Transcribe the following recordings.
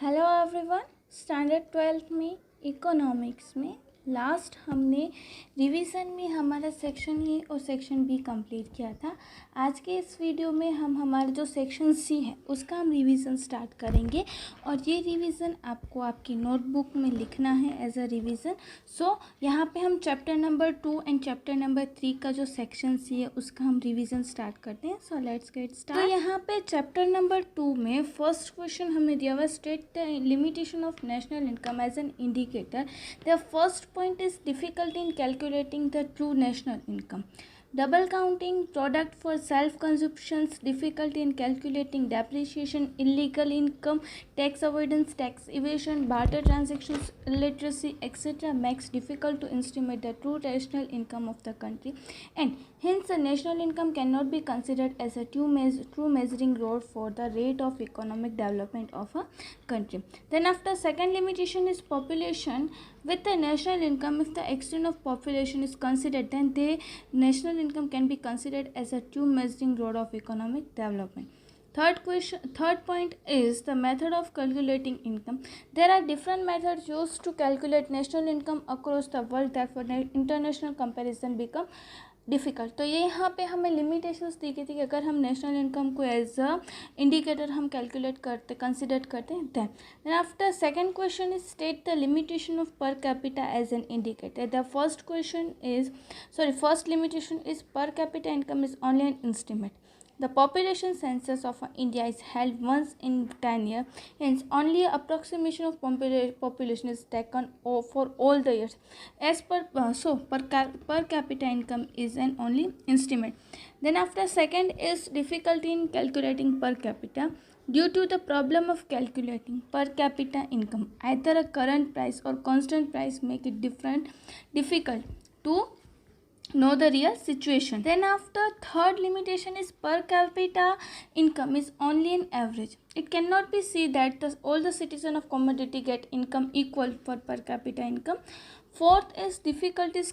Hello everyone. Standard 12th में economics में last हमने रिवीजन में हमारा सेक्शन ए और सेक्शन बी कंप्लीट किया था। आज के इस वीडियो में हम हमारा जो सेक्शन सी है उसका हम रिवीजन स्टार्ट करेंगे और ये रिवीजन आपको आपकी नोटबुक में लिखना है एज अ रिवीजन। सो यहाँ पे हम chapter number 2 and chapter number 3 का जो सेक्शन सी है उसका हम रिवीजन स्टार्ट करते हैं। So let's get start. तो यहाँ पे चैप्टर नंबर 2 में फर्स्ट क्वेश्चन हमें दिया हुआ, state the limitation of national income as an indicator. The first point is difficulty in calculating the true national income. Double counting, product for self-consumptions, difficulty in calculating depreciation, illegal income, tax avoidance, tax evasion, barter transactions, illiteracy, etc. makes difficult to estimate the true national income of the country, and hence the national income cannot be considered as a true measuring rod for the rate of economic development of a country. Then after, second limitation is population. With the national income, if the extent of population is considered, then the national income can be considered as a true measuring rod of economic development. Third point is the method of calculating income. There are different methods used to calculate national income across the world, therefore international comparison become difficult. तो ये यहाँ पे हमें limitations दी गई थी कि अगर हम नेशनल इनकम को एज अ इंडिकेटर हम कैलकुलेट करते कंसिडर करते हैं then after second question is state the limitation of per capita as an indicator. The first limitation is per capita income is only an estimate. The population census of India is held once in 10 years, hence only approximation of population is taken for all the years. As per per capita income is an only estimate. Then after, second is difficulty in calculating per capita. Due to the problem of calculating per capita income, either a current price or constant price make it difficult to know the real situation. Then after, third limitation is per capita income is only an average. It cannot be seen that all the citizens of commodity get income equal for per capita income. Fourth is difficulty in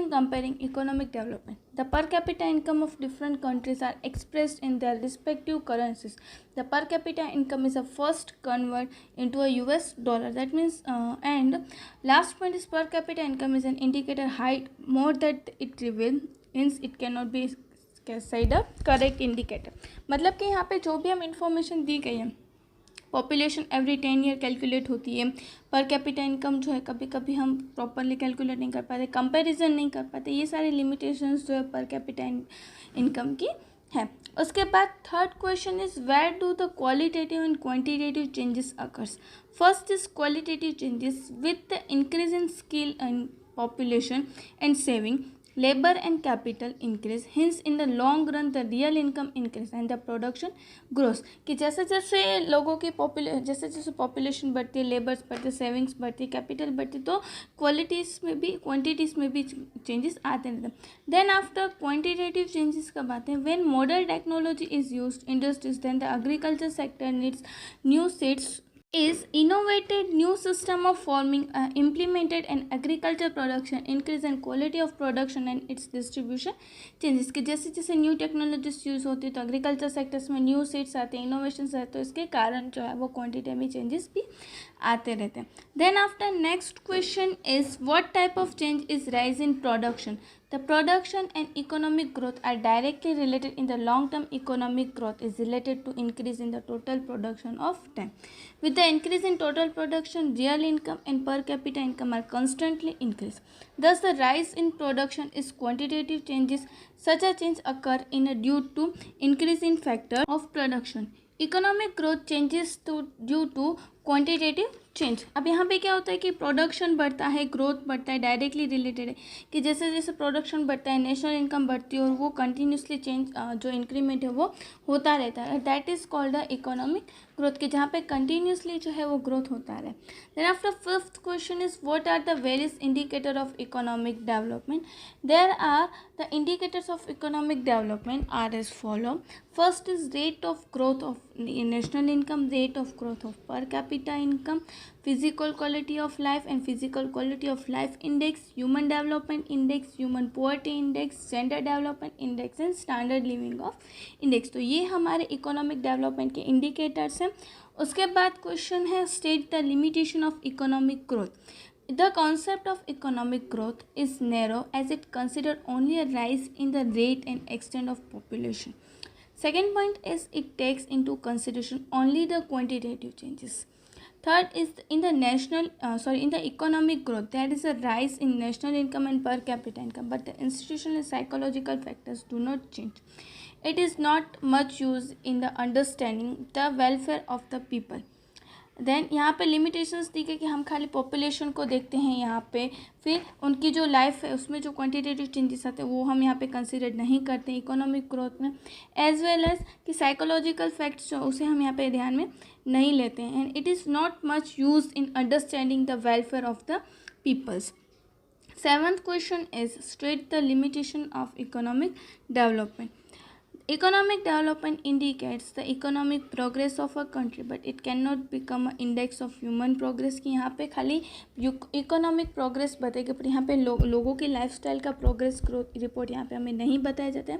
comparing economic development. The per capita income of different countries are expressed in their respective currencies. The per capita income is a first convert into a US dollar. That means and last point is per capita income is an indicator height more that it reveals, hence it cannot be said a correct indicator. मतलब कि यहाँ पे जो भी हम information दी गई है, population every 10 year calculate होती है, पर कैपिटा इनकम जो है कभी कभी हम प्रॉपरली कैलकुलेट नहीं कर पाते, कंपैरिजन नहीं कर पाते, ये सारी लिमिटेशंस जो है पर कैपिटा इनकम की है. उसके बाद third question is where do the qualitative and quantitative changes occurs. First is qualitative changes with the increase in skill and population and saving, labor and capital increase, hence in the long run the real income increase and the production grows. कि जैसे जैसे लोगों की जैसे population बढ़ती है, labours बढ़ते, savings बढ़ती, कैपिटल बढ़ती, तो क्वालिटीज़ में भी क्वांटिटीज़ में भी चेंजेस आते रहते हैं. देन आफ्टर क्वांटिटेटिव चेंजेस कब आते हैं? When modern technology is used industries, then the agriculture sector needs new seeds is innovated new system of farming implemented and agriculture production increase and quality of production and its distribution changes. कि जैसे जैसे new technologies use होती है तो agriculture sectors में new seeds आते हैं, innovations आते हैं, तो इसके कारण जो है वो क्वांटिटी में चेंजेस भी आते रहते हैं. Then after next question is what type of change is rise in production. The production and economic growth are directly related. In the long term, economic growth is related to increase in the total production of time. With the increase in total production, real income and per capita income are constantly increased. Thus, the rise in production is quantitative changes. Such a change occur due to increase in factor of production. Economic growth changes तो due to quantitative change. अब यहाँ पे क्या होता है कि production बढ़ता है, ग्रोथ बढ़ता है, डायरेक्टली रिलेटेड है कि जैसे जैसे प्रोडक्शन बढ़ता है नेशनल इनकम बढ़ती है और वो कंटिन्यूसली चेंज जो इंक्रीमेंट है वो होता रहता है. That is called the economic growth, कि जहाँ पे कंटिन्यूसली जो है वो ग्रोथ होता है. Then after fifth question is what are the various indicator of economic development. There are the indicators of economic development are as follow. First is rate of growth of national income, rate of growth of per capita income, physical quality of life and physical quality of life index, human development index, human poverty index, gender development index and standard living of index। तो ये हमारे economic development के indicators हैं। उसके बाद question है state the limitation of economic growth. The concept of economic growth is narrow as it considers only a rise in the rate and extent of population. Second point is it takes into consideration only the quantitative changes. Third is in the economic growth there is a rise in national income and per capita income, but the institutional and psychological factors do not change. It is not much used in the understanding the welfare of the people. देन यहाँ पे limitations दी गई कि हम खाली population को देखते हैं यहाँ पे, फिर उनकी जो लाइफ है उसमें जो क्वांटिटेटिव चेंजेस आते हैं वो हम यहाँ पे कंसिडर नहीं करते हैं इकोनॉमिक ग्रोथ में, एज वेल एज कि साइकोलॉजिकल फैक्ट्स जो उसे हम यहाँ पे ध्यान में नहीं लेते हैं। And it is not much use in understanding the welfare of the peoples. Seventh question is state the limitation of economic development. Economic development indicates the economic progress of a country, but it cannot become an index of human progress। कि यहाँ पे खाली economic progress बताएगी, पर यहाँ पे लोगों की लाइफस्टाइल का प्रोग्रेस ग्रोथ रिपोर्ट यहाँ पे हमें नहीं बताया जाता है।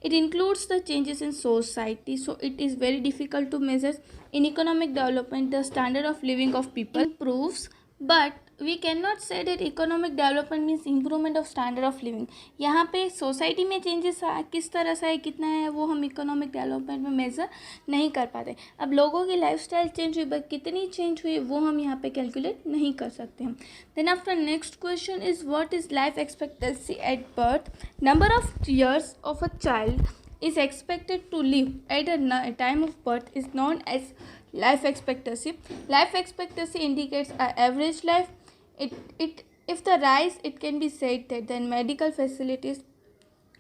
It includes the changes in society, so it is very difficult to measure. In economic development the standard of living of people improves, but we can not say that economic development means improvement of standard of living. यहाँ पे society में changes किस तरह से है, कितना है, वो हम इकोनॉमिक डेवलपमेंट में मेजर नहीं कर पाते। अब लोगों की लाइफस्टाइल चेंज हुई, बट कितनी चेंज हुई वो हम यहाँ पे कैलकुलेट नहीं कर सकते हैं। Then after next question is what is life expectancy at birth. Number of years of a child is expected to live at a time of birth is known as life expectancy. Life expectancy indicates an average life. If the rise, it can be said that the medical facilities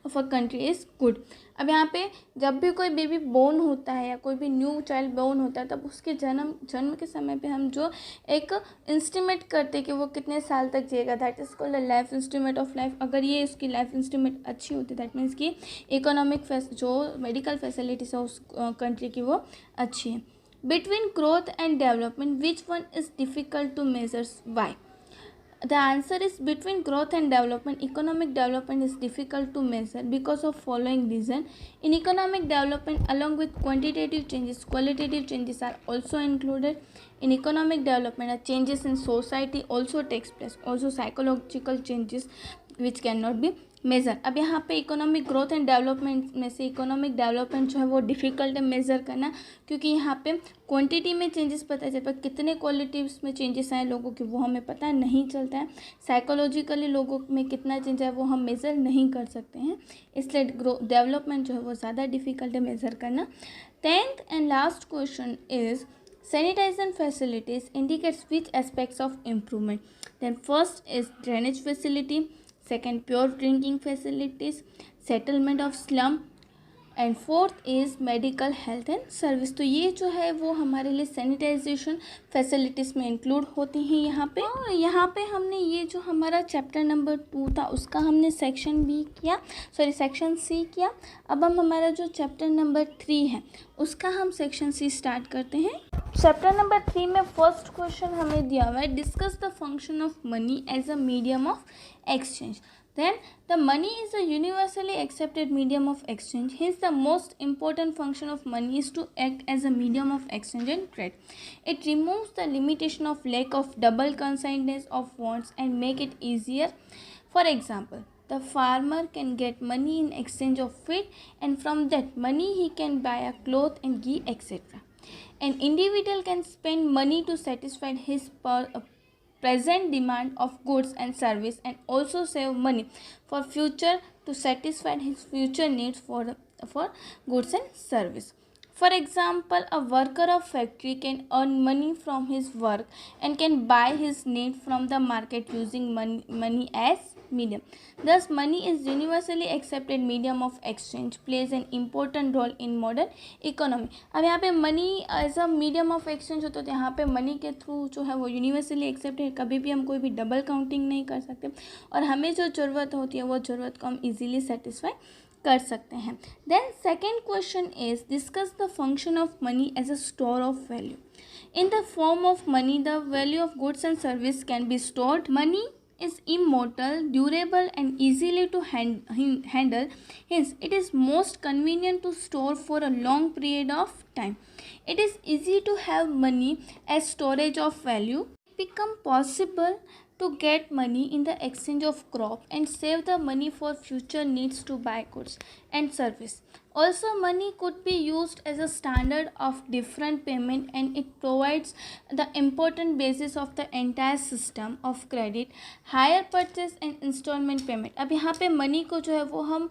of a country is good. अब यहाँ पे जब भी कोई baby born होता है या कोई भी न्यू चाइल्ड बोर्न होता है, तब उसके जन्म के समय पे हम जो एक इंस्टीमेट करते हैं कि वो कितने साल तक जिएगा, that is called life estimate of life. अगर ये उसकी लाइफ इंस्टीमेट अच्छी होती है, दैट मीन्स कि इकोनॉमिक जो मेडिकल फैसिलिटीज़ है उस कंट्री की वो अच्छी है। Between growth and development which one is difficult to measures, why? The answer is between growth and development, economic development is difficult to measure because of following reason. In economic development, along with quantitative changes, qualitative changes are also included. In economic development, changes in society also takes place, also psychological changes which cannot be measure. अब यहाँ पे economic growth and development में से economic development जो है वो difficult है measure करना, क्योंकि यहाँ पे क्वांटिटी में चेंजेस पता चलता है, कितने क्वालिटीज़ में चेंजेस आए लोगों के वो हमें पता नहीं चलता है। साइकोलॉजिकली लोगों में कितना चेंज है वो हम मेज़र नहीं कर सकते हैं, इसलिए डेवलपमेंट जो है वो ज़्यादा डिफ़िकल्ट है मेज़र करना। 10th and last question is sanitation facilities indicates which aspects of improvement. Then first is drainage facility, second pure drinking facilities, settlement of slum, and fourth is medical health and service. तो ये जो है वो हमारे लिए sanitisation facilities में include होती हैं यहाँ पे। और यहाँ पे हमने ये जो हमारा चैप्टर नंबर 2 था उसका हमने सेक्शन सी किया। अब हम हमारा जो चैप्टर नंबर 3 है उसका हम सेक्शन सी स्टार्ट करते हैं। चैप्टर नंबर 3 में फर्स्ट क्वेश्चन हमें दिया हुआ है, discuss the function of money as a medium of exchange. Then the money is a universally accepted medium of exchange. Hence, the most important function of money is to act as a medium of exchange and trade. It removes the limitation of lack of double consignment of wants and make it easier. For example, the farmer can get money in exchange of feed, and from that money he can buy a cloth and ghee, etc. An individual can spend money to satisfy his present demand of goods and service and also save money for future to satisfy his future needs for goods and service. For example, a worker of factory can earn money from his work and can buy his need from the market using money as medium. Thus, money is universally accepted medium of exchange, plays an important role in modern economy. अब यहाँ पे money as a medium of exchange होता है, तो यहाँ पे money के through जो है वो यूनिवर्सली एक्सेप्टेड है, कभी भी हम कोई भी डबल काउंटिंग नहीं कर सकते और हमें जो ज़रूरत होती है वो ज़रूरत को हम इजीली सेटिस्फाई कर सकते हैं। Then second question is discuss the function of money as a store of value. In the form of money, the value of goods and service can be stored. Money is immortal, durable, and easily to handle. Hence, it is most convenient to store for a long period of time. It is easy to have money as storage of value. It become possible to get money in the exchange of crop and save the money for future needs to buy goods and service. Also, money could be used as a standard of different payment, and it provides the important basis of the entire system of credit, hire purchase and installment payment. अब यहाँ पे money को जो है वो हम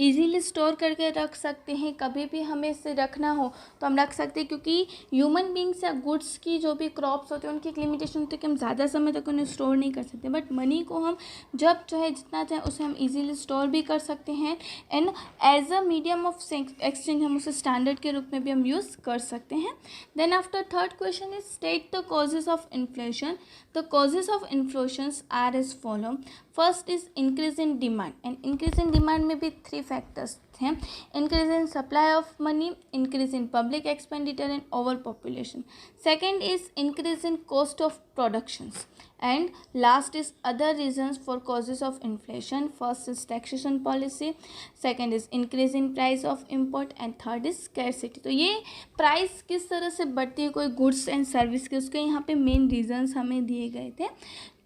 easily store करके रख सकते हैं. कभी भी हमें इसे रखना हो तो हम रख सकते हैं, क्योंकि ह्यूमन बींग्स या गुड्स की जो भी क्रॉप्स होते हैं उनकी एक लिमिटेशन होती है कि हम ज़्यादा समय तक उन्हें स्टोर नहीं कर सकते. बट मनी को हम जब चाहे जितना चाहे उसे हम इजीली स्टोर भी कर सकते हैं, and as a medium of exchange हम उसे स्टैंडर्ड के रूप में भी हम यूज़ कर सकते हैं. Then after third question is state the causes of inflation. The causes of inflations are as follow. First is increase in demand, and increase in demand में भी 3 फैक्टर्स हैं. Increase in supply of money, increase in public expenditure and over population. Second is increase in cost of productions, and last is other reasons for causes of inflation. First is taxation policy, second is increase in price of import, and third is scarcity. तो ये price किस तरह से बढ़ती है कोई goods and service के, उसके यहाँ पे मेन रीजंस हमें दिए गए थे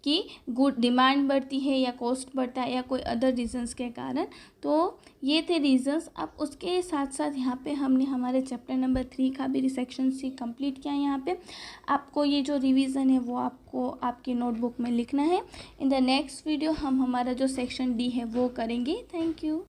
कि गुड डिमांड बढ़ती है या कॉस्ट बढ़ता है या कोई अदर रीजंस के कारण. तो ये थे रीजंस. अब उसके साथ साथ यहाँ पे हमने हमारे चैप्टर नंबर 3 का भी सेक्शन सी कंप्लीट किया. यहाँ पे आपको ये जो रिवीजन है वो आपको आपकी नोटबुक में लिखना है. इन द नेक्स्ट वीडियो हम हमारा जो सेक्शन डी है वो करेंगे. Thank you.